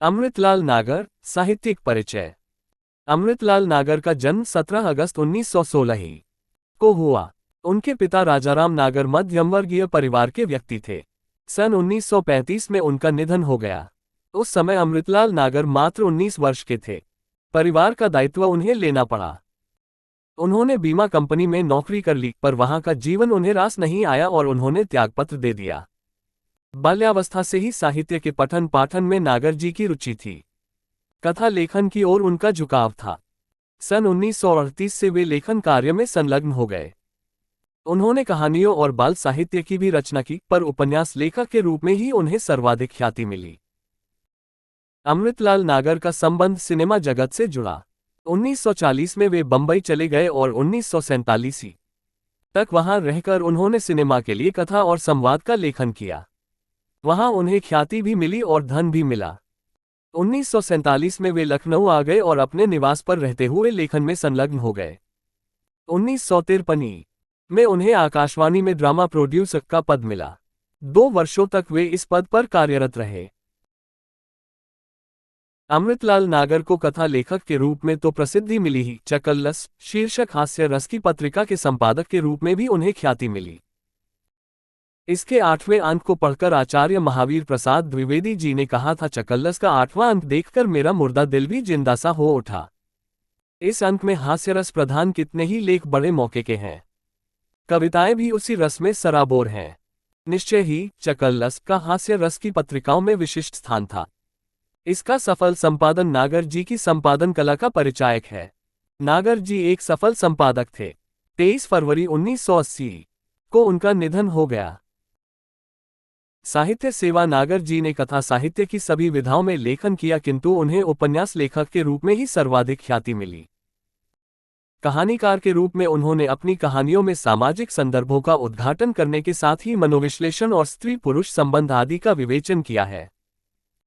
अमृतलाल नागर, साहित्यिक परिचय। अमृतलाल नागर का जन्म 17 अगस्त 1916 ही को हुआ। उनके पिता राजाराम नागर मध्यमवर्गीय परिवार के व्यक्ति थे। सन 1935 में उनका निधन हो गया। उस समय अमृतलाल नागर मात्र 19 वर्ष के थे। परिवार का दायित्व उन्हें लेना पड़ा। उन्होंने बीमा कंपनी में नौकरी कर ली, पर वहां का जीवन उन्हें रास नहीं आया और उन्होंने त्यागपत्र दे दिया। बाल्यावस्था से ही साहित्य के पठन पाठन में नागर जी की रुचि थी। कथा लेखन की ओर उनका झुकाव था। सन 1938 से वे लेखन कार्य में संलग्न हो गए। उन्होंने कहानियों और बाल साहित्य की भी रचना की, पर उपन्यास लेखक के रूप में ही उन्हें सर्वाधिक ख्याति मिली। अमृतलाल नागर का संबंध सिनेमा जगत से जुड़ा। 1940 में वे बंबई चले गए और 1947 तक वहां रहकर उन्होंने सिनेमा के लिए कथा और संवाद का लेखन किया। वहां उन्हें ख्याति भी मिली और धन भी मिला। 1947 में वे लखनऊ आ गए और अपने निवास पर रहते हुए लेखन में संलग्न हो गए। 1953 में उन्हें आकाशवाणी में ड्रामा प्रोड्यूसर का पद मिला। 2 वर्षों तक वे इस पद पर कार्यरत रहे। अमृतलाल नागर को कथा लेखक के रूप में तो प्रसिद्धि मिली ही, चकल्लस शीर्षक हास्य रस की पत्रिका के संपादक के रूप में भी उन्हें ख्याति मिली। इसके 8वें अंक को पढ़कर आचार्य महावीर प्रसाद द्विवेदी जी ने कहा था, चकल्लस का 8वां अंक देखकर मेरा मुर्दा दिल भी जिंदा सा हो उठा। इस अंक में हास्यरस प्रधान कितने ही लेख बड़े मौके के हैं। कविताएं भी उसी रस में सराबोर हैं। निश्चय ही चकल्लस का हास्य रस की पत्रिकाओं में विशिष्ट स्थान था। इसका सफल संपादन नागर जी की संपादन कला का परिचायक है। नागर जी एक सफल संपादक थे। 23 फरवरी 1980 को उनका निधन हो गया। साहित्य सेवा। नागर जी ने कथा साहित्य की सभी विधाओं में लेखन किया, किंतु उन्हें उपन्यास लेखक के रूप में ही सर्वाधिक ख्याति मिली। कहानीकार के रूप में उन्होंने अपनी कहानियों में सामाजिक संदर्भों का उद्घाटन करने के साथ ही मनोविश्लेषण और स्त्री पुरुष संबंध आदि का विवेचन किया है।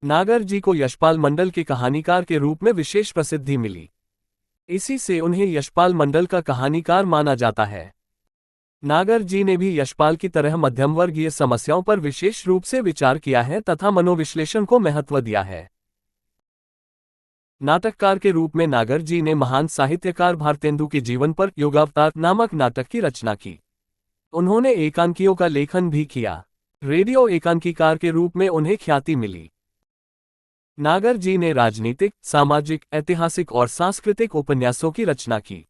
नागर जी को यशपाल मंडल के कहानीकार के रूप में विशेष प्रसिद्धि मिली। इसी से उन्हें यशपाल मंडल का कहानीकार माना जाता है। नागर जी ने भी यशपाल की तरह मध्यमवर्गीय समस्याओं पर विशेष रूप से विचार किया है तथा मनोविश्लेषण को महत्व दिया है। नाटककार के रूप में नागर जी ने महान साहित्यकार भारतेंदु के जीवन पर युगावतार नामक नाटक की रचना की। उन्होंने एकांकियों का लेखन भी किया। रेडियो एकांकीकार के रूप में उन्हें ख्याति मिली। नागर जी ने राजनीतिक, सामाजिक, ऐतिहासिक और सांस्कृतिक उपन्यासों की रचना की।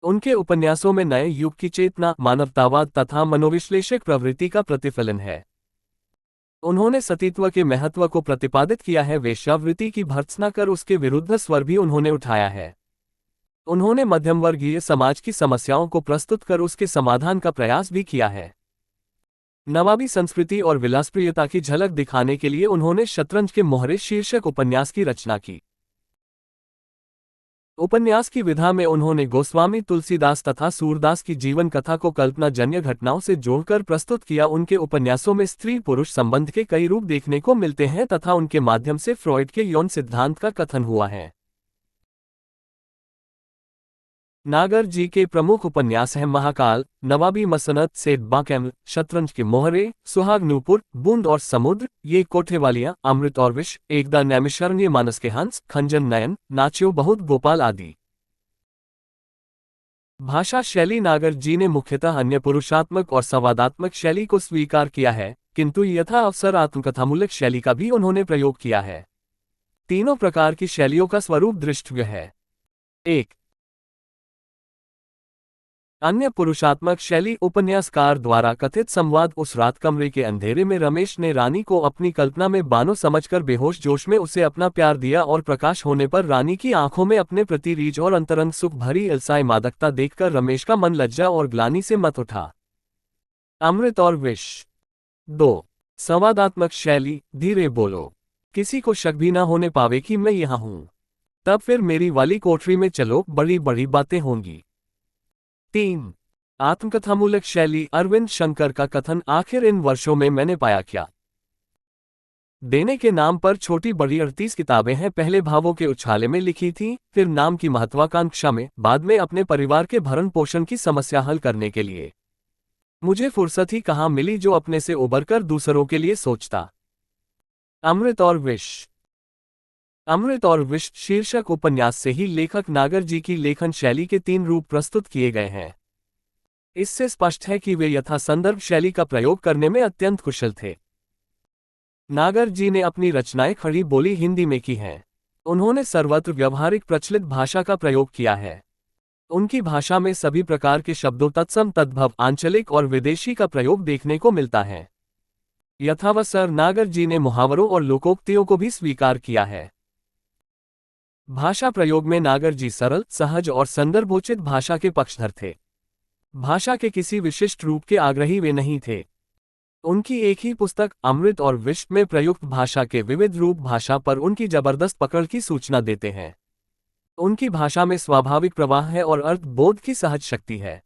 उनके उपन्यासों में नए युग की चेतना, मानवतावाद तथा मनोविश्लेषक प्रवृत्ति का प्रतिफलन है। उन्होंने सतीत्व के महत्व को प्रतिपादित किया है। वेश्यावृत्ति की भर्त्सना कर उसके विरुद्ध स्वर भी उन्होंने उठाया है। उन्होंने मध्यमवर्गीय समाज की समस्याओं को प्रस्तुत कर उसके समाधान का प्रयास भी किया है। नवाबी संस्कृति और विलासप्रियता की झलक दिखाने के लिए उन्होंने शतरंज के मोहरे शीर्षक उपन्यास की रचना की। उपन्यास की विधा में उन्होंने गोस्वामी तुलसीदास तथा सूरदास की जीवन कथा को कल्पनाजन्य घटनाओं से जोड़कर प्रस्तुत किया। उनके उपन्यासों में स्त्री पुरुष संबंध के कई रूप देखने को मिलते हैं तथा उनके माध्यम से फ्रॉइड के यौन सिद्धांत का कथन हुआ है। नागर जी के प्रमुख उपन्यास हैं महाकाल, नवाबी मसनद, सेठ बांकेम, शतरंज के मोहरे, सुहाग नूपुर, बूंद और समुद्र, ये कोठेवालियां, अमृत और विष, एकदा नैमिषारण्य, मानस के हंस, खंजन नयन, नाच्यो बहुत गोपाल आदि। भाषा शैली। नागर जी ने मुख्यतः अन्य पुरुषात्मक और संवादात्मक शैली को स्वीकार किया है, किंतु यथा अवसर आत्मकथामूलक शैली का भी उन्होंने प्रयोग किया है। तीनों प्रकार की शैलियों का स्वरूप दृष्टव्य है। 1. अन्य पुरुषात्मक शैली। उपन्यासकार द्वारा कथित संवाद। उस रात कमरे के अंधेरे में रमेश ने रानी को अपनी कल्पना में बानो समझकर बेहोश जोश में उसे अपना प्यार दिया और प्रकाश होने पर रानी की आंखों में अपने प्रति रीझ और अंतरंग सुख भरी एल्साई मादकता देखकर रमेश का मन लज्जा और ग्लानि से मत उठा। अमृत और विष। 2. संवादात्मक शैली। धीरे बोलो, किसी को शक भी ना होने पावे कि मैं यहाँ हूं। तब फिर मेरी वाली कोठरी में चलो, बड़ी बड़ी बातें होंगी। 3. आत्मकथामूलक शैली। अरविंद शंकर का कथन, आखिर इन वर्षों में मैंने पाया क्या। देने के नाम पर छोटी बड़ी 38 किताबें हैं। पहले भावों के उछाले में लिखी थी, फिर नाम की महत्वाकांक्षा में, बाद में अपने परिवार के भरण पोषण की समस्या हल करने के लिए। मुझे फुर्सत ही कहाँ मिली जो अपने से उबरकर दूसरों के लिए सोचता। अमृत और विष। अमृत और विष शीर्षक उपन्यास से ही लेखक नागर जी की लेखन शैली के 3 रूप प्रस्तुत किए गए हैं। इससे स्पष्ट है कि वे यथा संदर्भ शैली का प्रयोग करने में अत्यंत कुशल थे। नागर जी ने अपनी रचनाएं खड़ी बोली हिंदी में की हैं। उन्होंने सर्वत्र व्यवहारिक प्रचलित भाषा का प्रयोग किया है। उनकी भाषा में सभी प्रकार के शब्दों तत्सम तद्भव आंचलिक और विदेशी का प्रयोग देखने को मिलता है। यथावसर नागर जी ने मुहावरों और लोकोक्तियों को भी स्वीकार किया है। भाषा प्रयोग में नागर जी सरल, सहज और संदर्भोचित भाषा के पक्षधर थे। भाषा के किसी विशिष्ट रूप के आग्रही वे नहीं थे। उनकी एक ही पुस्तक अमृत और विष में प्रयुक्त भाषा के विविध रूप भाषा पर उनकी जबरदस्त पकड़ की सूचना देते हैं। उनकी भाषा में स्वाभाविक प्रवाह है और अर्थ बोध की सहज शक्ति है।